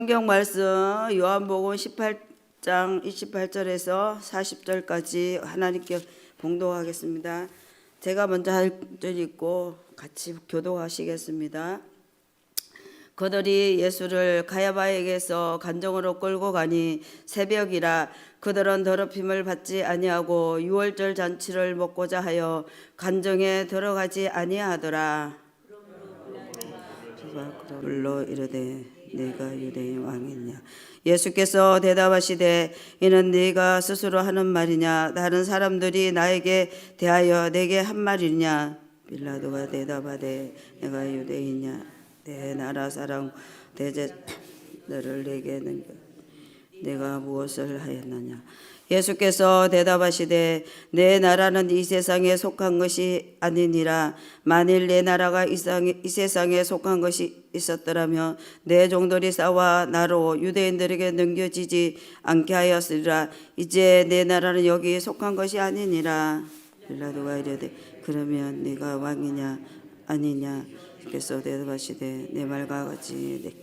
성경 말씀 요한복음 18장 28절에서 40절까지 하나님께 봉독하겠습니다. 제가 먼저 할 줄 읽고 같이 교독하시겠습니다. 그들이 예수를 가야바에게서 간정으로 끌고 가니 새벽이라 그들은 더럽힘을 받지 아니하고 유월절 잔치를 먹고자 하여 간정에 들어가지 아니하더라. 불러 이르되 네가 유대인 왕이냐. 예수께서 대답하시되 이는 네가 스스로 하는 말이냐 다른 사람들이 나에게 대하여 내게 한 말이냐. 빌라도가 대답하되 내가 유대인이냐. 내 나라 사람 대제들을 내게 넘겨 내가 무엇을 하였느냐. 예수께서 대답하시되 내 나라는 이 세상에 속한 것이 아니니라. 만일 내 나라가 이 세상에 속한 것이 있었더라면 내 종들이 싸워 나로 유대인들에게 넘겨지지 않게 하였으리라. 이제 내 나라는 여기 속한 것이 아니니라. 빌라도가 이르되 그러면 네가 왕이냐 아니냐. 예수께서 대답하시되 내 말과 같이 내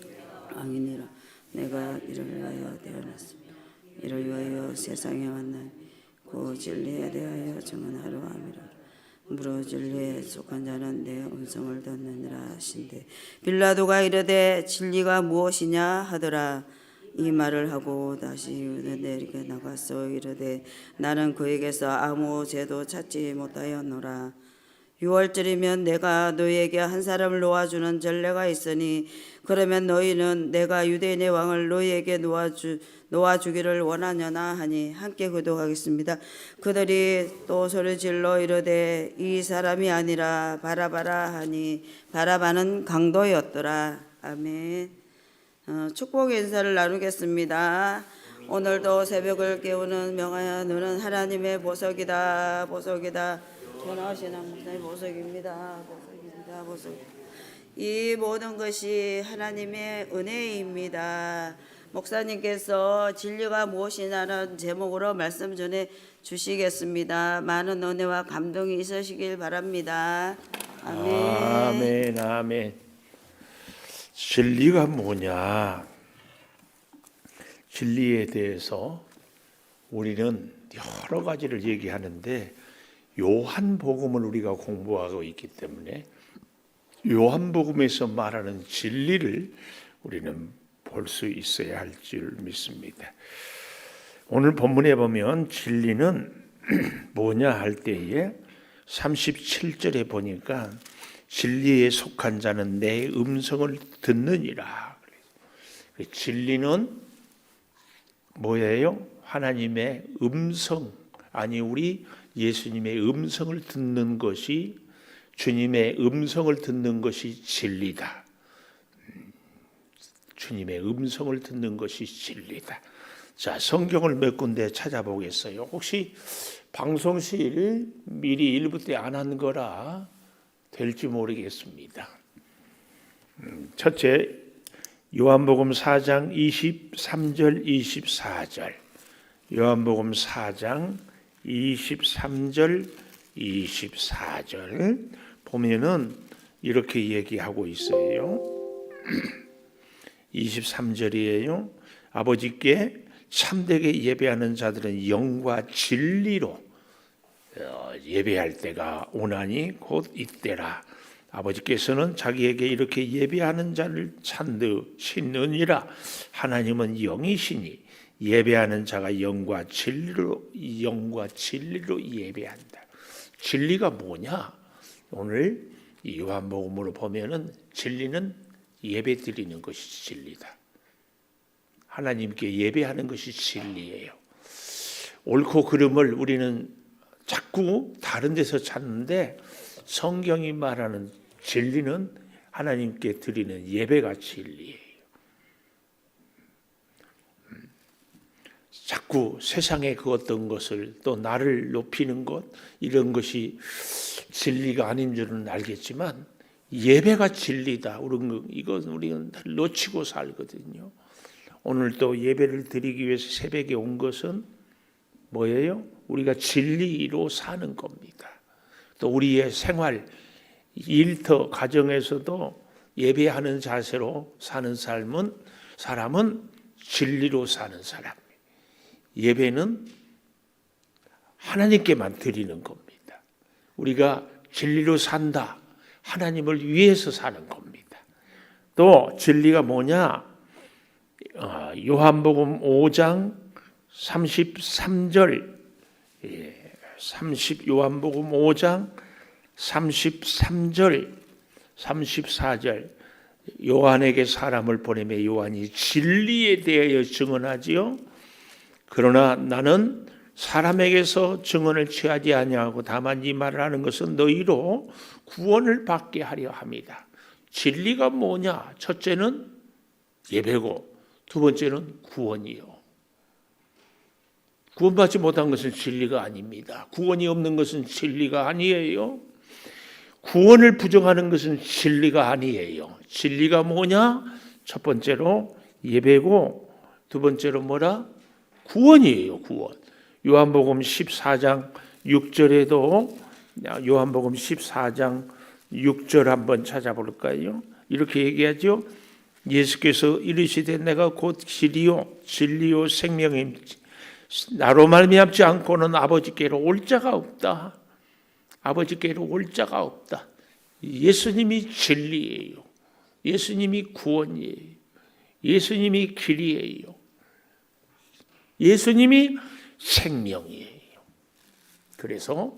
왕이니라. 내가 이를 위하여 태어났습니다. 이를 위하여 세상에 왔나니 그 진리에 대하여 증언하려 함이라. 무릇 진리에 속한 자는 내 음성을 듣느니라 하신대. 빌라도가 이르되 진리가 무엇이냐 하더라. 이 말을 하고 다시 유대인에게 나가서 이르되 나는 그에게서 아무 죄도 찾지 못하였노라. 6월절이면 내가 너희에게 한 사람을 놓아주는 전례가 있으니 그러면 너희는 내가 유대인의 왕을 너희에게 놓아주기를 원하냐나 하니 함께 기도하겠습니다. 그들이 또 소리질러 이르되 이 사람이 아니라 바라바라 하니 바라바는 강도였더라. 아멘. 축복 인사를 나누겠습니다. 오늘도 새벽을 깨우는 명하여 너는 하나님의 보석이다. 보석이다. 전하신 목사님 보석입니다. 보석입니다. 보석. 이 모든 것이 하나님의 은혜입니다. 목사님께서 진리가 무엇이냐는 제목으로 말씀 전해 주시겠습니다. 많은 은혜와 감동이 있으시길 바랍니다. 아멘. 아멘. 아멘. 진리가 뭐냐? 진리에 대해서 우리는 여러 가지를 얘기하는데 요한복음을 우리가 공부하고 있기 때문에 요한복음에서 말하는 진리를 우리는 볼 수 있어야 할 줄 믿습니다. 오늘 본문에 보면 진리는 뭐냐 할 때에 37절에 보니까 진리에 속한 자는 내 음성을 듣느니라. 진리는 뭐예요? 하나님의 음성, 아니 우리 예수님의 음성을 듣는 것이, 주님의 음성을 듣는 것이 진리다. 주님의 음성을 듣는 것이 진리다. 자, 성경을 몇 군데 찾아보겠어요. 혹시 방송실 미리 일부 때 안 한 거라 될지 모르겠습니다. 첫째, 요한복음 4장 23절 24절. 요한복음 4장 23절 24절 보면은 이렇게 얘기하고 있어요. 23절이에요. 아버지께 참되게 예배하는 자들은 영과 진리로 예배할 때가 오나니 곧 이때라. 아버지께서는 자기에게 이렇게 예배하는 자를 찾으시느니라. 하나님은 영이시니 예배하는 자가 영과 진리로 예배한다. 진리가 뭐냐? 오늘 이 요한복음으로 보면은 진리는 예배 드리는 것이 진리다. 하나님께 예배하는 것이 진리예요. 옳고 그름을 우리는 자꾸 다른 데서 찾는데 성경이 말하는 진리는 하나님께 드리는 예배가 진리예요. 자꾸 세상의 그 어떤 것을 또 나를 높이는 것 이런 것이 진리가 아닌 줄은 알겠지만 예배가 진리다. 이건 우리는 놓치고 살거든요. 오늘 또 예배를 드리기 위해서 새벽에 온 것은 뭐예요? 우리가 진리로 사는 겁니다. 또 우리의 생활, 일터, 가정에서도 예배하는 자세로 사는 삶은 사람은 진리로 사는 사람. 예배는 하나님께만 드리는 겁니다. 우리가 진리로 산다. 하나님을 위해서 사는 겁니다. 또 진리가 뭐냐? 요한복음 5장 33절, 요한복음 5장 33절, 34절, 요한에게 사람을 보내매 요한이 진리에 대하여 증언하지요. 그러나 나는 사람에게서 증언을 취하지 아니하고 다만 이 말을 하는 것은 너희로 구원을 받게 하려 함이다. 진리가 뭐냐? 첫째는 예배고 두 번째는 구원이요. 구원받지 못한 것은 진리가 아닙니다. 구원이 없는 것은 진리가 아니에요. 구원을 부정하는 것은 진리가 아니에요. 진리가 뭐냐? 첫 번째로 예배고 두 번째로 뭐라? 구원이에요. 구원. 요한복음 14장 6절에도 요한복음 14장 6절 한번 찾아볼까요? 이렇게 얘기하죠. 예수께서 이르시되 내가 곧 길이요 진리요 생명임이지 나로 말미암지 않고는 아버지께로 올 자가 없다. 아버지께로 올 자가 없다. 예수님이 진리예요. 예수님이 구원이에요. 예수님이 길이에요. 예수님이 생명이에요. 그래서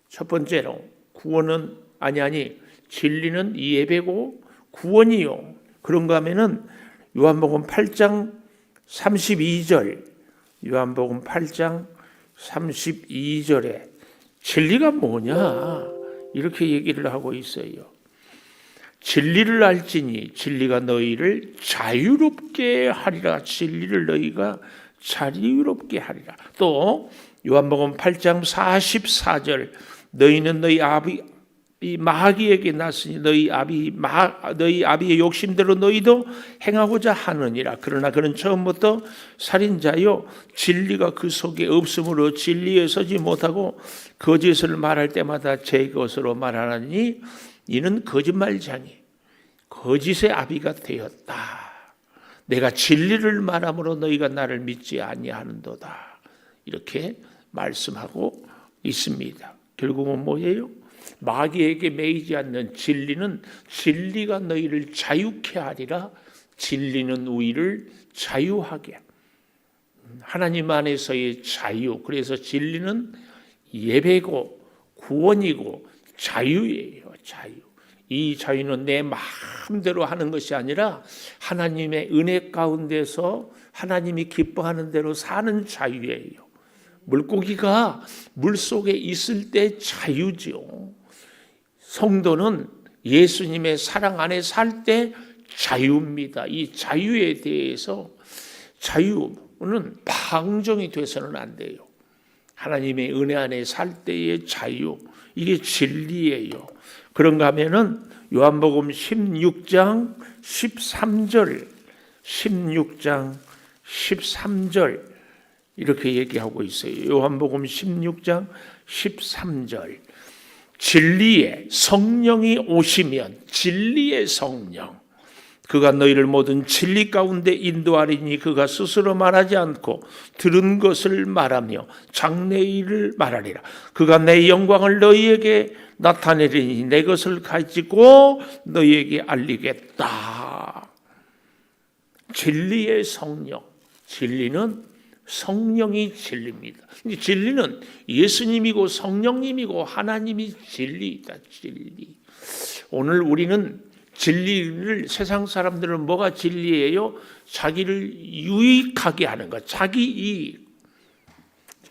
첫 번째로 구원은 아니 진리는 예배고 구원이요. 그런가 하면은 요한복음 8장 32절 요한복음 8장 32절에 진리가 뭐냐 이렇게 얘기를 하고 있어요. 진리를 알지니 진리가 너희를 자유롭게 하리라. 진리를 너희가 자유롭게 하리라. 또 요한복음 8장 44절 너희는 너희 아비 마귀에게 났으니 너희 아비의 욕심대로 너희도 행하고자 하느니라. 그러나 그는 처음부터 살인자요 진리가 그 속에 없으므로 진리에 서지 못하고 거짓을 말할 때마다 제 것으로 말하나니 이는 거짓말쟁이 거짓의 아비가 되었다. 내가 진리를 말함으로 너희가 나를 믿지 아니하는도다. 이렇게 말씀하고 있습니다. 결국은 뭐예요? 마귀에게 매이지 않는 진리는 진리가 너희를 자유케 하리라. 진리는 우리를 자유하게. 하나님 안에서의 자유. 그래서 진리는 예배고 구원이고 자유예요. 자유. 이 자유는 내 마음대로 하는 것이 아니라 하나님의 은혜 가운데서 하나님이 기뻐하는 대로 사는 자유예요. 물고기가 물속에 있을 때 자유죠. 성도는 예수님의 사랑 안에 살 때 자유입니다. 이 자유에 대해서 자유는 방종이 돼서는 안 돼요. 하나님의 은혜 안에 살 때의 자유, 이게 진리예요. 그런가 하면은 요한복음 16장 13절, 16장 13절 이렇게 얘기하고 있어요. 요한복음 16장 13절. 진리의 성령이 오시면 진리의 성령 그가 너희를 모든 진리 가운데 인도하리니 그가 스스로 말하지 않고 들은 것을 말하며 장래의 일을 말하리라. 그가 내 영광을 너희에게 나타내리니 내 것을 가지고 너희에게 알리겠다. 진리의 성령. 진리는 성령이 진리입니다. 진리는 예수님이고 성령님이고 하나님이 진리이다. 진리. 오늘 우리는 진리를 세상 사람들은 뭐가 진리예요? 자기를 유익하게 하는 것, 자기 이익,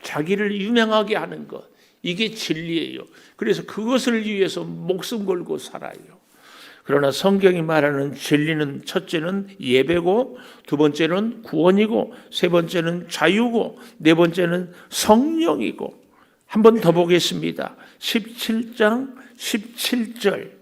자기를 유명하게 하는 것. 이게 진리예요. 그래서 그것을 위해서 목숨 걸고 살아요. 그러나 성경이 말하는 진리는 첫째는 예배고 두 번째는 구원이고 세 번째는 자유고 네 번째는 성령이고 한 번 더 보겠습니다. 17장 17절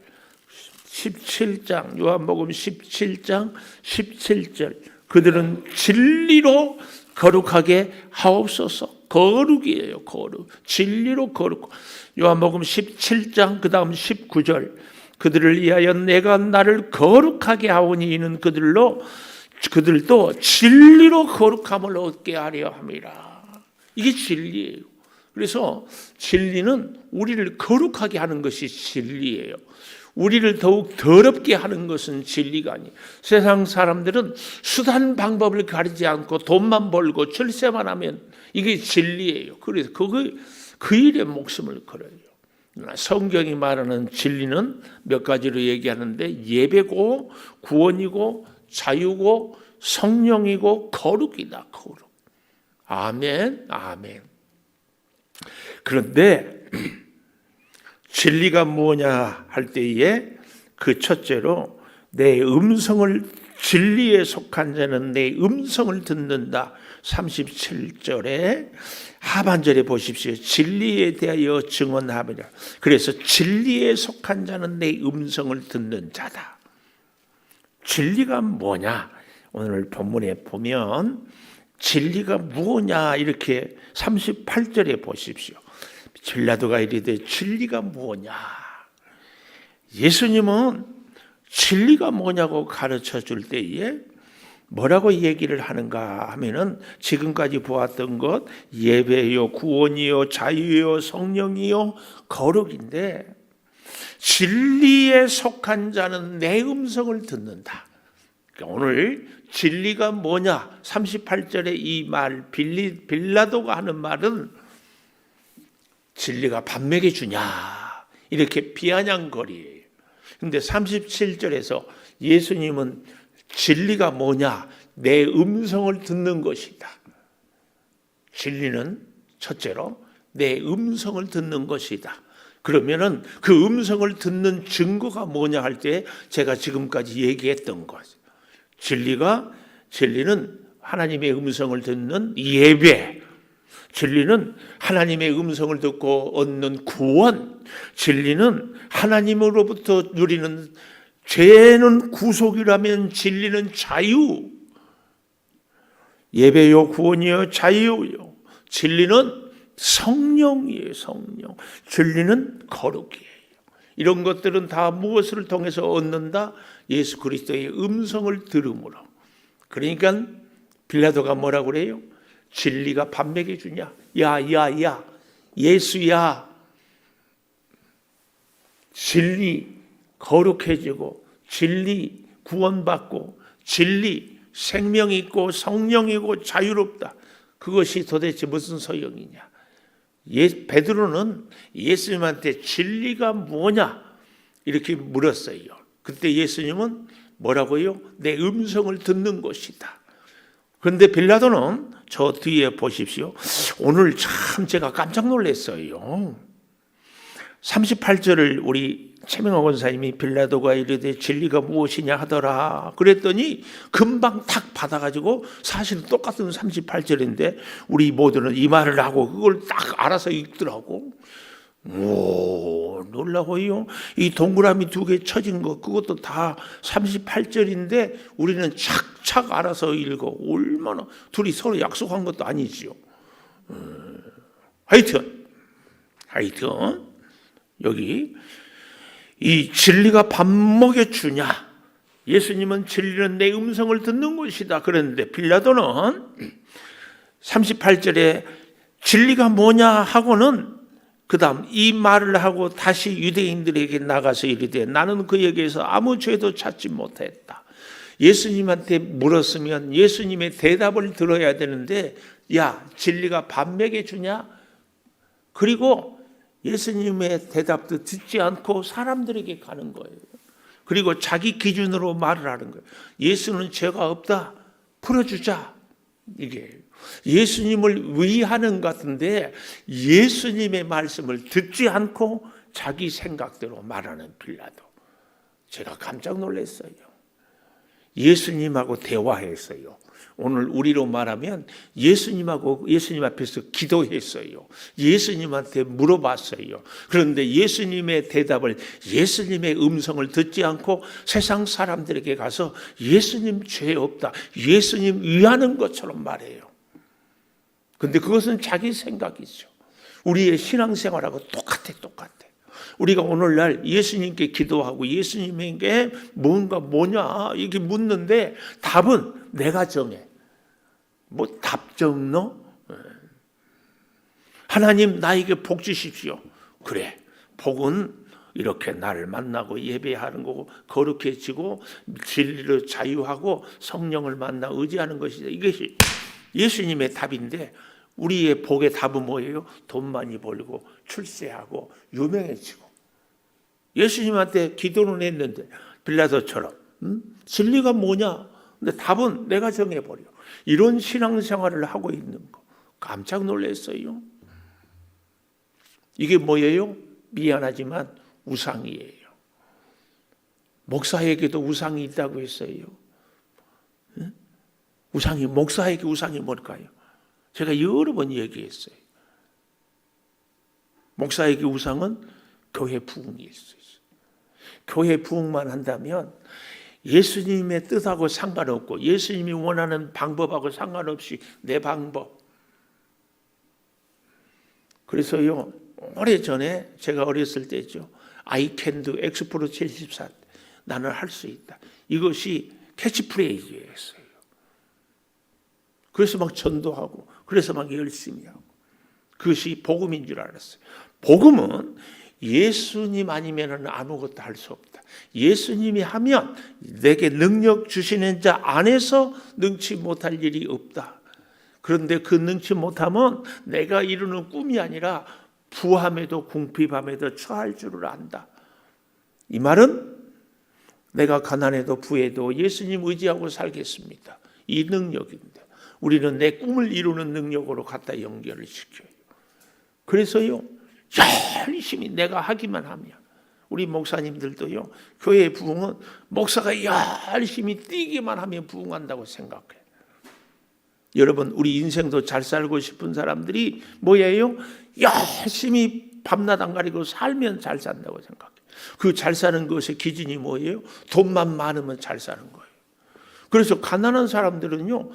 17장 요한복음 17장 17절 그들은 진리로 거룩하게 하옵소서. 거룩이에요. 거룩. 진리로 거룩. 요한복음 17장 그 다음 19절 그들을 위하여 내가 나를 거룩하게 하오니 이는 그들로 그들도 진리로 거룩함을 얻게 하려 함이라. 이게 진리예요. 그래서 진리는 우리를 거룩하게 하는 것이 진리예요. 우리를 더욱 더럽게 하는 것은 진리가 아니에요. 세상 사람들은 수단 방법을 가리지 않고 돈만 벌고 출세만 하면 이게 진리예요. 그래서 그 일에 목숨을 걸어요. 성경이 말하는 진리는 몇 가지로 얘기하는데 예배고 구원이고 자유고 성령이고 거룩이다. 거룩. 아멘. 아멘. 그런데 진리가 뭐냐 할 때에 그 첫째로 내 음성을 진리에 속한 자는 내 음성을 듣는다. 37절에 하반절에 보십시오. 진리에 대하여 증언하리라. 그래서 진리에 속한 자는 내 음성을 듣는 자다. 진리가 뭐냐? 오늘 본문에 보면 진리가 무엇냐 이렇게 38절에 보십시오. 빌라도가 이르되 진리가 무엇냐? 예수님은 진리가 뭐냐고 가르쳐 줄 때에 뭐라고 얘기를 하는가 하면은 지금까지 보았던 것 예배요 구원이요 자유요 성령이요 거룩인데 진리에 속한 자는 내 음성을 듣는다. 그러니까 오늘 진리가 뭐냐 38절에 이 말 빌라도가 하는 말은 진리가 밥 먹여주냐 이렇게 비아냥거리예요. 그런데 37절에서 예수님은 진리가 뭐냐 내 음성을 듣는 것이다. 진리는 첫째로 내 음성을 듣는 것이다. 그러면은 그 음성을 듣는 증거가 뭐냐 할 때 제가 지금까지 얘기했던 것. 진리는 하나님의 음성을 듣는 예배. 진리는 하나님의 음성을 듣고 얻는 구원. 진리는 하나님으로부터 누리는 죄는 구속이라면 진리는 자유. 예배요 구원이요 자유요. 진리는 성령이에요. 성령. 진리는 거룩이에요. 이런 것들은 다 무엇을 통해서 얻는다? 예수 그리스도의 음성을 들음으로. 그러니까 빌라도가 뭐라고 그래요? 진리가 밥 먹여주냐? 야 예수야. 진리 거룩해지고 진리 구원받고 진리 생명 있고 성령이고 자유롭다. 그것이 도대체 무슨 소용이냐? 베드로는 예수님한테 진리가 뭐냐? 이렇게 물었어요. 그때 예수님은 뭐라고요? 내 음성을 듣는 것이다. 그런데 빌라도는 저 뒤에 보십시오. 오늘 참 제가 깜짝 놀랐어요. 38절을 우리 최명호 권사님이 빌라도가 이르되 진리가 무엇이냐 하더라. 그랬더니 금방 탁 받아가지고 사실 똑같은 38절인데 우리 모두는 이 말을 하고 그걸 딱 알아서 읽더라고. 오, 놀라워요. 이 동그라미 2개 쳐진 거 그것도 다 38절인데 우리는 착착 알아서 읽어. 얼마나 둘이 서로 약속한 것도 아니지요. 하여튼 여기 이 진리가 밥 먹여주냐? 예수님은 진리는 내 음성을 듣는 것이다. 그랬는데 빌라도는 38절에 진리가 뭐냐 하고는 그 다음 이 말을 하고 다시 유대인들에게 나가서 이르되 나는 그에게서 아무 죄도 찾지 못했다. 예수님한테 물었으면 예수님의 대답을 들어야 되는데 야 진리가 밥 먹여주냐? 그리고 예수님의 대답도 듣지 않고 사람들에게 가는 거예요. 그리고 자기 기준으로 말을 하는 거예요. 예수는 죄가 없다. 풀어주자. 이게 예수님을 위하는 것 같은데 예수님의 말씀을 듣지 않고 자기 생각대로 말하는 빌라도. 제가 깜짝 놀랐어요. 예수님하고 대화했어요. 오늘 우리로 말하면 예수님 앞에서 기도했어요. 예수님한테 물어봤어요. 그런데 예수님의 대답을 예수님의 음성을 듣지 않고 세상 사람들에게 가서 예수님 죄 없다. 예수님 위하는 것처럼 말해요. 그런데 그것은 자기 생각이죠. 우리의 신앙생활하고 똑같아. 우리가 오늘날 예수님께 기도하고 예수님에게 뭔가 뭐냐 이렇게 묻는데 답은 내가 정해. 뭐 답정너? 하나님 나에게 복 주십시오. 그래, 복은 이렇게 나를 만나고 예배하는 거고 거룩해지고 진리로 자유하고 성령을 만나 의지하는 것이다. 이것이 예수님의 답인데 우리의 복의 답은 뭐예요? 돈 많이 벌고 출세하고 유명해지고. 예수님한테 기도는 했는데 빌라도처럼 진리가 뭐냐? 근데 답은 내가 정해버려. 이런 신앙생활을 하고 있는 거 깜짝 놀랐어요. 이게 뭐예요? 미안하지만 우상이에요. 목사에게도 우상이 있다고 했어요. 우상이, 목사에게 우상이 뭘까요? 제가 여러 번 얘기했어요. 목사에게 우상은 교회 부흥일 수 있어요. 교회 부흥만 한다면 예수님의 뜻하고 상관없고 예수님이 원하는 방법하고 상관없이 내 방법. 그래서요, 오래전에 제가 어렸을 때죠. I can do 엑스프로 74. 나는 할 수 있다. 이것이 캐치프레이즈였어요. 그래서 막 전도하고 그래서 막 열심히 하고 그것이 복음인 줄 알았어요. 복음은 예수님 아니면 아무것도 할 수 없다. 예수님이 하면 내게 능력 주시는 자 안에서 능치 못할 일이 없다. 그런데 그 능치 못함은 내가 이루는 꿈이 아니라 부함에도 궁핍함에도 처할 줄을 안다. 이 말은 내가 가난해도 부해도 예수님 의지하고 살겠습니다. 이 능력인데 우리는 내 꿈을 이루는 능력으로 갖다 연결을 시켜요. 그래서요, 열심히 내가 하기만 하면 우리 목사님들도요, 교회 부흥은 목사가 열심히 뛰기만 하면 부흥한다고 생각해요. 여러분, 우리 인생도 잘 살고 싶은 사람들이 뭐예요? 열심히 밤낮 안 가리고 살면 잘 산다고 생각해요. 그 잘 사는 것의 기준이 뭐예요? 돈만 많으면 잘 사는 거예요. 그래서 가난한 사람들은요,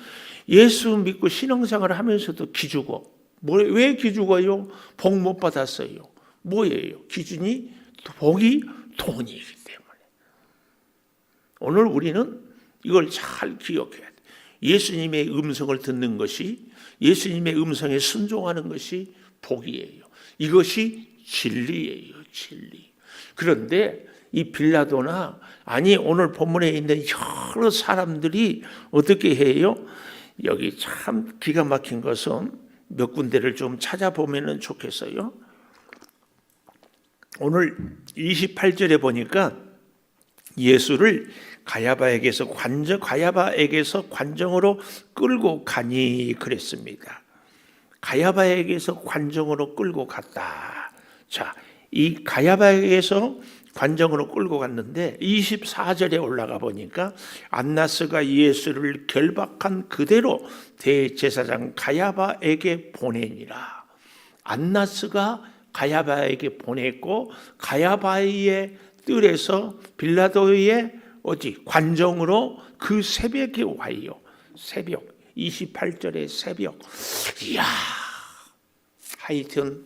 예수 믿고 신앙생활을 하면서도 기죽어. 왜 기죽어요? 복 못 받았어요. 뭐예요? 기준이 복이 돈이기 때문에. 오늘 우리는 이걸 잘 기억해야 돼. 예수님의 음성을 듣는 것이, 예수님의 음성에 순종하는 것이 복이에요. 이것이 진리예요, 진리. 그런데 이 빌라도나 아니 오늘 본문에 있는 여러 사람들이 어떻게 해요? 여기 참 기가 막힌 것은 몇 군데를 좀 찾아보면 좋겠어요. 오늘 28절에 보니까 예수를 가야바에게서 관정으로 끌고 가니 그랬습니다. 가야바에게서 관정으로 끌고 갔다. 자, 이 가야바에게서 관정으로 끌고 갔는데 24절에 올라가 보니까 안나스가 예수를 결박한 그대로 대제사장 가야바에게 보내니라. 안나스가 가야바에게 보냈고 가야바의 뜰에서 빌라도의 관정으로 그 새벽에 와요. 새벽 28절의 새벽. 이야, 하여튼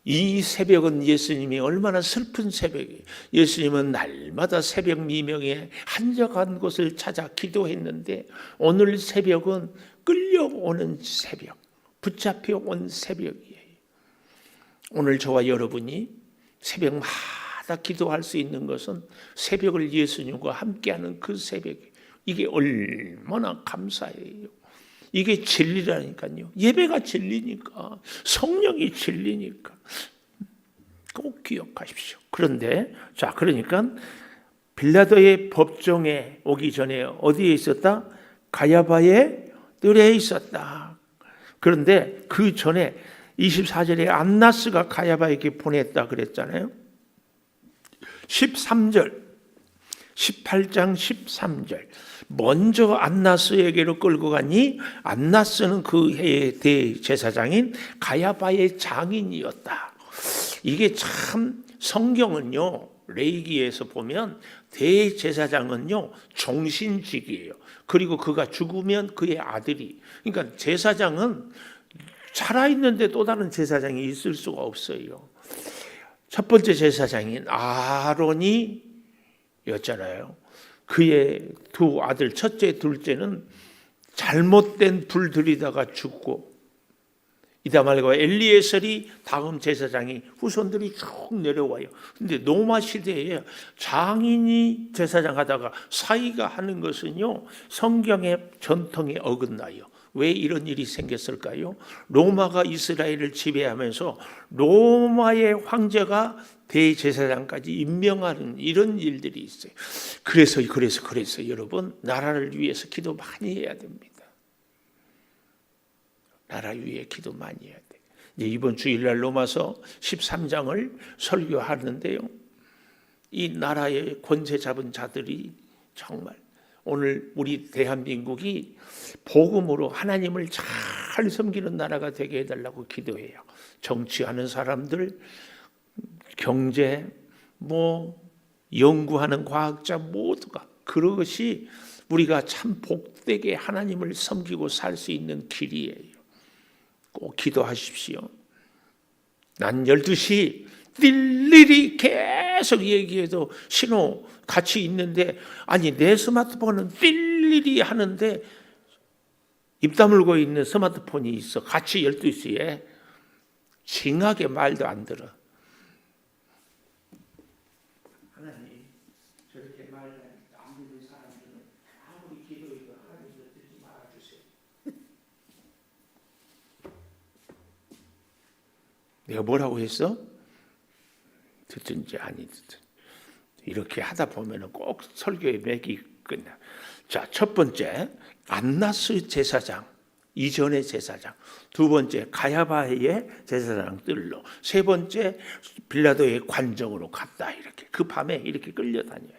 이 새벽은 예수님이 얼마나 슬픈 새벽이에요. 예수님은 날마다 새벽 미명에 한적한 곳을 찾아 기도했는데 오늘 새벽은 끌려오는 새벽, 붙잡혀 온 새벽이에요. 오늘 저와 여러분이 새벽마다 기도할 수 있는 것은 새벽을 예수님과 함께하는 그 새벽이에요. 이게 얼마나 감사해요. 이게 진리라니까요. 예배가 진리니까, 성령이 진리니까 꼭 기억하십시오. 그런데 그러니까 빌라도의 법정에 오기 전에 어디에 있었다? 가야바의 뜰에 있었다. 그런데 그 전에 24절에 안나스가 가야바에게 보냈다 그랬잖아요. 13절, 18장 13절. 먼저 안나스에게로 끌고 가니 안나스는 그 해의 대제사장인 가야바의 장인이었다. 이게 참 성경은요, 레위기에서 보면 대제사장은요 종신직이에요. 그리고 그가 죽으면 그의 아들이, 그러니까 제사장은 살아있는데 또 다른 제사장이 있을 수가 없어요. 첫 번째 제사장인 아론이었잖아요. 그의 두 아들, 첫째, 둘째는 잘못된 불 들이다가 죽고, 이다말과 엘리에셀이 다음 제사장이 후손들이 쭉 내려와요. 근데 노마 시대에 장인이 제사장 하다가 사위가 하는 것은요, 성경의 전통에 어긋나요. 왜 이런 일이 생겼을까요? 로마가 이스라엘을 지배하면서 로마의 황제가 대제사장까지 임명하는 이런 일들이 있어요. 그래서 여러분, 나라를 위해서 기도 많이 해야 됩니다. 나라 위에 기도 많이 해야 돼. 이제 이번 주일날 로마서 13장을 설교하는데요, 이 나라의 권세 잡은 자들이 정말 오늘 우리 대한민국이 복음으로 하나님을 잘 섬기는 나라가 되게 해달라고 기도해요. 정치하는 사람들, 경제, 연구하는 과학자 모두가 그것이 우리가 참 복되게 하나님을 섬기고 살 수 있는 길이에요. 꼭 기도하십시오. 난 12시 일일이 계속 얘기해도 신호 같이 있는데, 아니 내 스마트폰은 일일이 하는데 입 다물고 있는 스마트폰이 있어. 같이 12시에 징하게 말도 안 들어. 하나님, 저렇게 말 안 듣는 사람들은 아무리 기도해도 하나님도 듣지 말아주세요. 내가 뭐라고 했어? 듣든지 아니 듣든 이렇게 하다 보면 꼭 설교의 맥이 끝나. 자, 첫 번째 안나스 제사장, 이전의 제사장. 두 번째 가야바의 제사장 뜰로. 세 번째 빌라도의 관정으로 갔다. 이렇게 그 밤에 이렇게 끌려다녀요.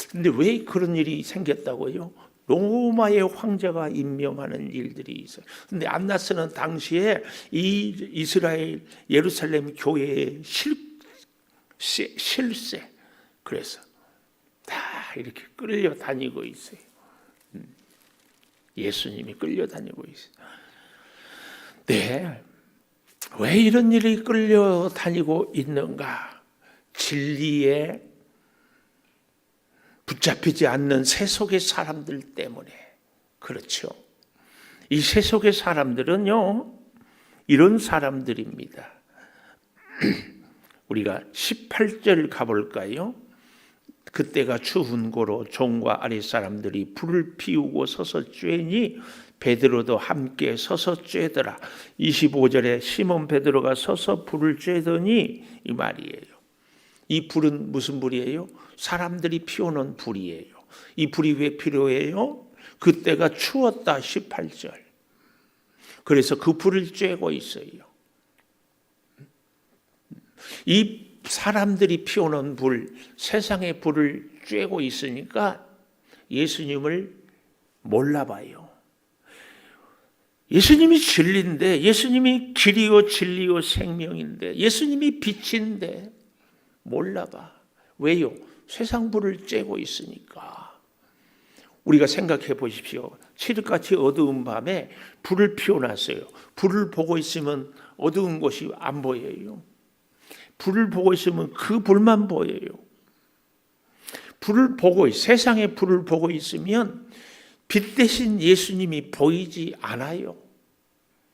근데 왜 그런 일이 생겼다고요? 로마의 황제가 임명하는 일들이 있어요. 근데 안나스는 당시에 이 이스라엘 예루살렘 교회의 실세. 그래서 다 이렇게 끌려다니고 있어요. 예수님이 끌려다니고 있어요. 네, 왜 이런 일이 끌려다니고 있는가? 진리에 붙잡히지 않는 세속의 사람들 때문에 그렇죠. 이 세속의 사람들은요, 이런 사람들입니다. 우리가 18절 가볼까요? 그때가 추운 고로 종과 아랫사람들이 불을 피우고 서서 쬐니 베드로도 함께 서서 쬐더라. 25절에 시몬 베드로가 서서 불을 쬐더니 이 말이에요. 이 불은 무슨 불이에요? 사람들이 피워놓은 불이에요. 이 불이 왜 필요해요? 그때가 추웠다. 18절. 그래서 그 불을 쬐고 있어요. 이 사람들이 피워놓은 불, 세상의 불을 쬐고 있으니까 예수님을 몰라봐요. 예수님이 진리인데, 예수님이 길이요 진리요 생명인데, 예수님이 빛인데 몰라봐. 왜요? 세상 불을 쬐고 있으니까. 우리가 생각해 보십시오. 칠흑같이 어두운 밤에 불을 피워놨어요. 불을 보고 있으면 어두운 곳이 안 보여요. 불을 보고 있으면 그 불만 보여요. 불을 보고, 세상의 불을 보고 있으면 빛 대신 예수님이 보이지 않아요.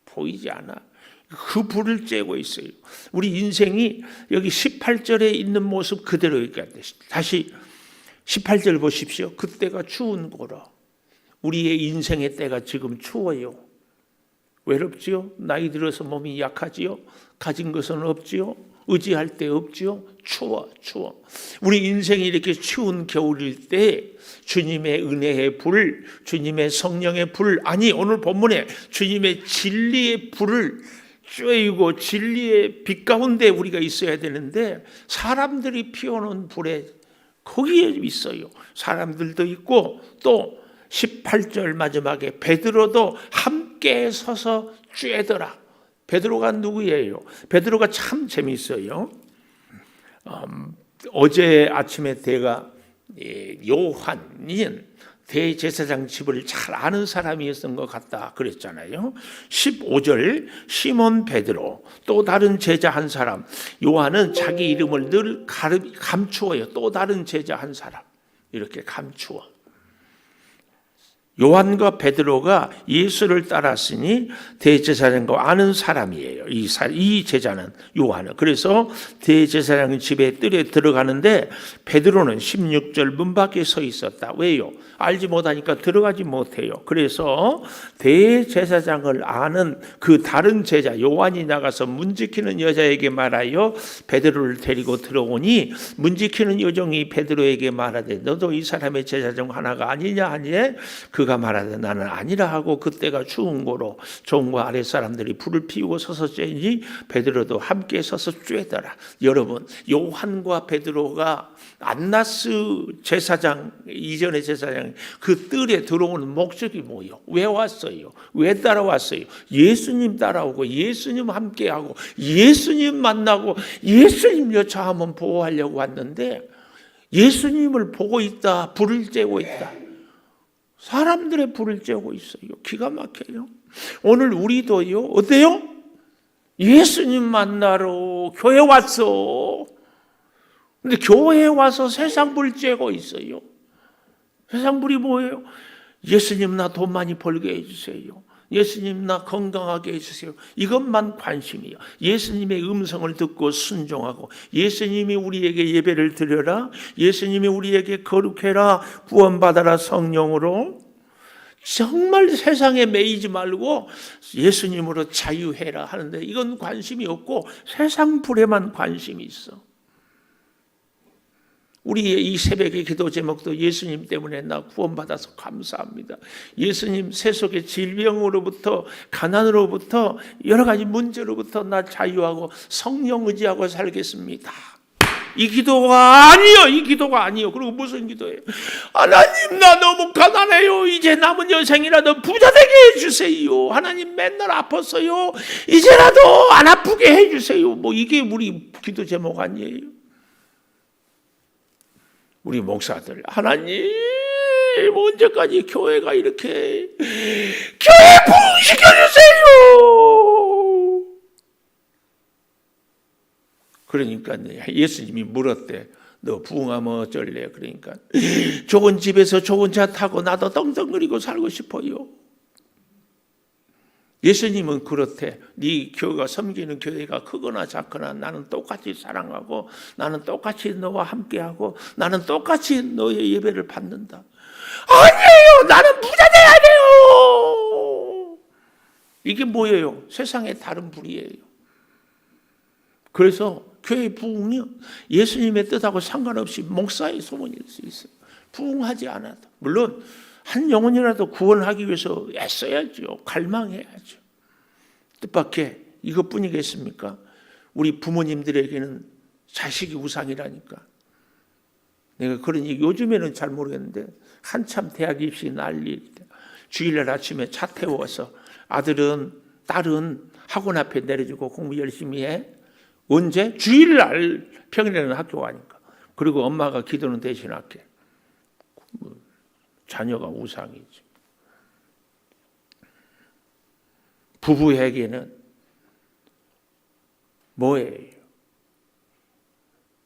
보이지 않아. 그 불을 쬐고 있어요. 우리 인생이 여기 18절에 있는 모습 그대로니까. 다시 18절 보십시오. 그때가 추운 고로. 우리의 인생의 때가 지금 추워요. 외롭지요? 나이 들어서 몸이 약하지요? 가진 것은 없지요? 의지할 데 없지요? 추워. 우리 인생이 이렇게 추운 겨울일 때 주님의 은혜의 불, 주님의 성령의 불, 아니 오늘 본문에 주님의 진리의 불을 쬐이고 진리의 빛 가운데 우리가 있어야 되는데, 사람들이 피워놓은 불에 거기에 있어요. 사람들도 있고, 또 18절 마지막에 베드로도 함께 서서 쬐더라. 베드로가 누구예요? 베드로가 참 재미있어요. 어제 아침에 제가 요한이 대제사장 집을 잘 아는 사람이었던 것 같다 그랬잖아요. 15절 시몬 베드로, 또 다른 제자 한 사람. 요한은 자기 이름을 늘 감추어요. 또 다른 제자 한 사람. 이렇게 감추어. 요한과 베드로가 예수를 따랐으니 대제사장과 아는 사람이에요. 이 제자는 요한은. 그래서 대제사장 집에 뜰에 들어가는데 베드로는 16절 문 밖에 서 있었다. 왜요? 알지 못하니까 들어가지 못해요. 그래서 대제사장을 아는 그 다른 제자 요한이 나가서 문 지키는 여자에게 말하여 베드로를 데리고 들어오니 문 지키는 여종이 베드로에게 말하되 너도 이 사람의 제자 중 하나가 아니냐 하니 그가 말하되 나는 아니라 하고 그때가 추운 고로 종과 아랫 사람들이 불을 피우고 서서 쬐니 베드로도 함께 서서 쬐더라. 여러분, 요한과 베드로가 안나스 제사장 이전의 제사장 그 뜰에 들어오는 목적이 뭐예요? 왜 왔어요? 왜 따라왔어요? 예수님 따라오고 예수님 함께하고 예수님 만나고 예수님 여차하면 보호하려고 왔는데 예수님을 보고 있다. 불을 쬐고 있다. 사람들의 불을 쬐고 있어요. 기가 막혀요. 오늘 우리도요. 어때요? 예수님 만나러 교회 왔어. 근데 교회에 와서 세상 불 쬐고 있어요. 세상 불이 뭐예요? 예수님 나 돈 많이 벌게 해주세요. 예수님 나 건강하게 해주세요. 이것만 관심이에요. 예수님의 음성을 듣고 순종하고 예수님이 우리에게 예배를 드려라. 예수님이 우리에게 거룩해라. 구원받아라 성령으로. 정말 세상에 매이지 말고 예수님으로 자유해라 하는데 이건 관심이 없고 세상 불에만 관심이 있어. 우리의 이 새벽의 기도 제목도 예수님 때문에 나 구원받아서 감사합니다. 예수님 세속의 질병으로부터 가난으로부터 여러 가지 문제로부터 나 자유하고 성령 의지하고 살겠습니다. 이 기도가 아니요. 이 기도가 아니요. 그리고 무슨 기도예요? 하나님 나 너무 가난해요. 이제 남은 여생이라도 부자 되게 해주세요. 하나님 맨날 아팠어요. 이제라도 안 아프게 해주세요. 뭐 이게 우리 기도 제목 아니에요? 우리 목사들 하나님 언제까지 교회가 이렇게 교회 부흥시켜주세요. 그러니까 예수님이 물었대. 너 부흥하면 어쩔래? 그러니까 좋은 집에서 좋은 차 타고 나도 떵떵거리고 살고 싶어요. 예수님은 그렇대. 네 교회가 섬기는 교회가 크거나 작거나 나는 똑같이 사랑하고 나는 똑같이 너와 함께하고 나는 똑같이 너의 예배를 받는다. 아니에요. 나는 부자 돼야 돼요. 이게 뭐예요? 세상의 다른 불이에요. 그래서 교회 부흥이요. 예수님의 뜻하고 상관없이 목사의 소원일 수 있어요. 부흥하지 않아도. 물론 한 영혼이라도 구원하기 위해서 애써야죠. 갈망해야죠. 뜻밖의 이것뿐이겠습니까? 우리 부모님들에게는 자식이 우상이라니까. 내가 그러니 요즘에는 잘 모르겠는데 한참 대학 입시 난리 때 주일날 아침에 차 태워서 아들은 딸은 학원 앞에 내려주고 공부 열심히 해. 언제? 주일날 평일에는 학교 가니까. 그리고 엄마가 기도는 대신할게. 자녀가 우상이지. 부부에게는 뭐예요?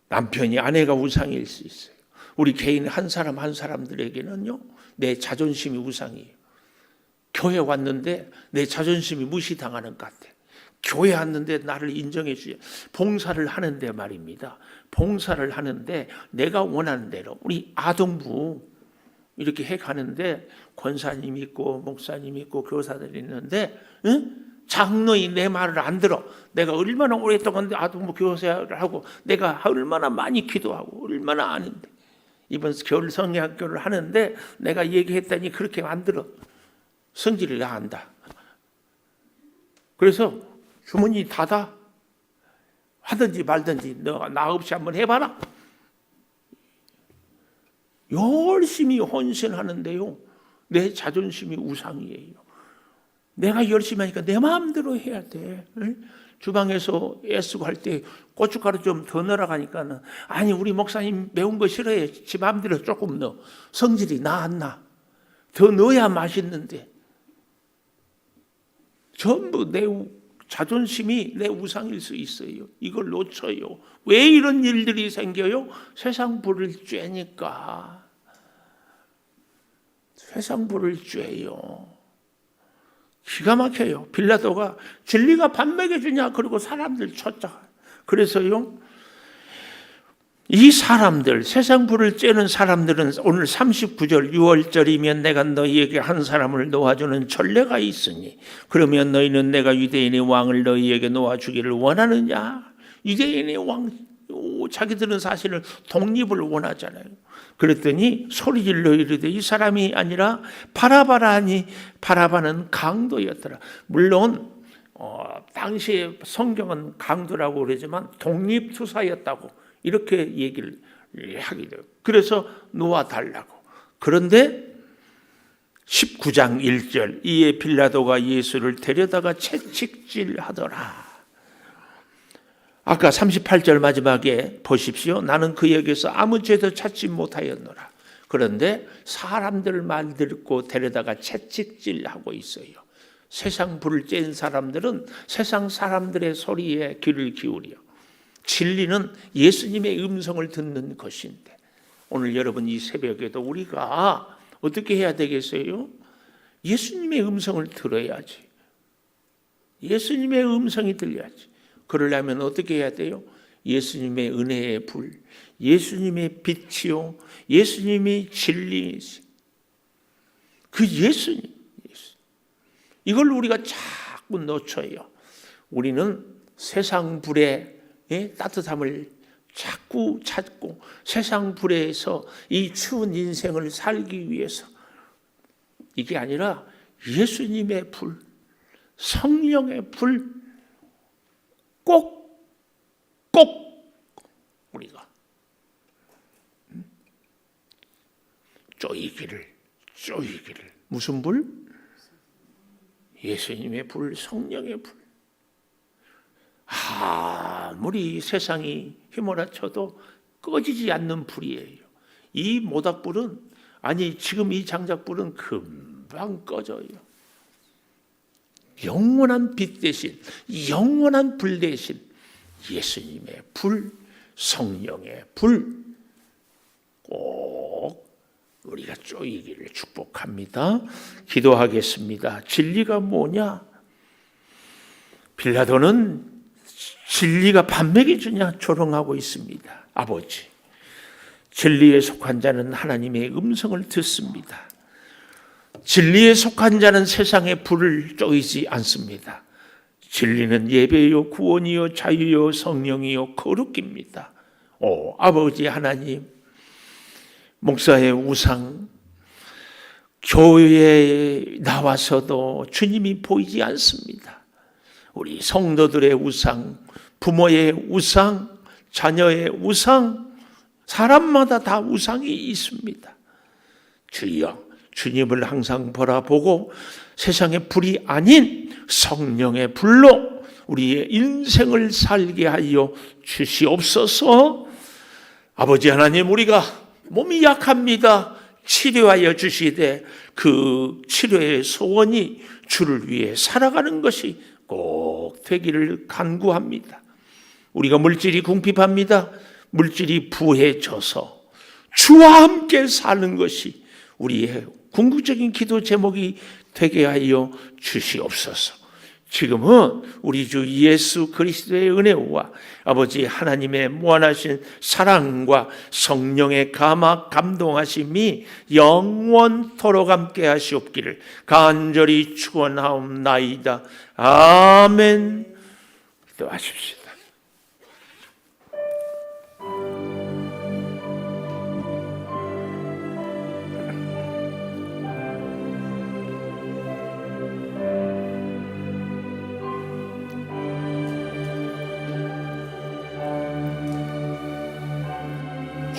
남편이 아내가 우상일 수 있어요. 우리 개인 한 사람 한 사람들에게는요. 내 자존심이 우상이에요. 교회 왔는데 내 자존심이 무시당하는 것 같아. 교회 왔는데 나를 인정해 주지. 봉사를 하는데 말입니다. 봉사를 하는데 내가 원하는 대로 우리 아동부 이렇게 해가는데 권사님 있고 목사님 있고 교사들이 있는데 장로인 내 말을 안 들어. 내가 얼마나 오랫동안 아동부 교사를 하고 내가 얼마나 많이 기도하고 얼마나 아는데 이번 겨울 성경학교를 하는데 내가 얘기했더니 그렇게 안 들어. 성질을 나간다. 그래서 주머니 닫아. 하든지 말든지 너 나 없이 한번 해봐라. 열심히 헌신하는데요. 내 자존심이 우상이에요. 내가 열심히 하니까 내 마음대로 해야 돼. 주방에서 애쓰고 할 때 고춧가루 좀 더 넣으라고 하니까는 아니 우리 목사님 매운 거 싫어해. 지 마음대로 조금 넣어. 성질이 나 안 나. 더 넣어야 맛있는데. 전부 내 자존심이 내 우상일 수 있어요. 이걸 놓쳐요. 왜 이런 일들이 생겨요? 세상 불을 쬐니까. 세상 불을 쬐요. 기가 막혀요. 빌라도가 진리가 밥 먹여주냐 그러고 사람들 쳤다. 그래서요, 이 사람들, 세상 불을 쬐는 사람들은 오늘 39절 6월절이면 내가 너희에게 한 사람을 놓아주는 전례가 있으니 그러면 너희는 내가 유대인의 왕을 너희에게 놓아주기를 원하느냐. 유대인의 왕, 자기들은 사실은 독립을 원하잖아요. 그랬더니 소리질러 이르되 이 사람이 아니라 바라바라 하니 바라바는 강도였더라. 물론 당시에 성경은 강도라고 그러지만 독립투사였다고 이렇게 얘기를 하게 돼요. 그래서 놓아달라고. 그런데 19장 1절 이에 빌라도가 예수를 데려다가 채찍질하더라. 아까 38절 마지막에 보십시오. 나는 그에게서 아무 죄도 찾지 못하였노라. 그런데 사람들 말 듣고 데려다가 채찍질하고 있어요. 세상 불을 쬐는 사람들은 세상 사람들의 소리에 귀를 기울여. 진리는 예수님의 음성을 듣는 것인데 오늘 여러분 이 새벽에도 우리가 어떻게 해야 되겠어요? 예수님의 음성을 들어야지. 예수님의 음성이 들려야지. 그러려면 어떻게 해야 돼요? 예수님의 은혜의 불, 예수님의 빛이요, 예수님이 진리이시. 그 예수님. 이걸 우리가 자꾸 놓쳐요. 우리는 세상 불의 따뜻함을 자꾸 찾고 세상 불에서 이 추운 인생을 살기 위해서 이게 아니라 예수님의 불, 성령의 불 꼭 우리가 쪼이기를 무슨 불? 예수님의 불, 성령의 불. 아무리 세상이 휘몰아쳐도 꺼지지 않는 불이에요. 이 모닥불은 지금 이 장작불은 금방 꺼져요. 영원한 빛 대신, 영원한 불 대신 예수님의 불, 성령의 불 꼭 우리가 쪼이기를 축복합니다. 기도하겠습니다. 진리가 뭐냐? 빌라도는 진리가 밥 먹여주냐 조롱하고 있습니다. 아버지, 진리에 속한 자는 하나님의 음성을 듣습니다. 진리에 속한 자는 세상의 불을 쪼이지 않습니다. 진리는 예배요, 구원이요, 자유요, 성령이요, 거룩입니다. 아버지 하나님, 목사의 우상, 교회에 나와서도 주님이 보이지 않습니다. 우리 성도들의 우상, 부모의 우상, 자녀의 우상, 사람마다 다 우상이 있습니다. 주여, 주님을 항상 바라보고 세상의 불이 아닌 성령의 불로 우리의 인생을 살게 하여 주시옵소서. 아버지 하나님, 우리가 몸이 약합니다. 치료하여 주시되 그 치료의 소원이 주를 위해 살아가는 것이 꼭 되기를 간구합니다. 우리가 물질이 궁핍합니다. 물질이 부해져서 주와 함께 사는 것이 우리의 궁극적인 기도 제목이 되게 하여 주시옵소서. 지금은 우리 주 예수 그리스도의 은혜와 아버지 하나님의 무한하신 사랑과 성령의 감동하심이 영원토록 함께 하시옵기를 간절히 축원하옵나이다. 아멘. 기도하십시다.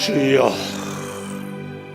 주여,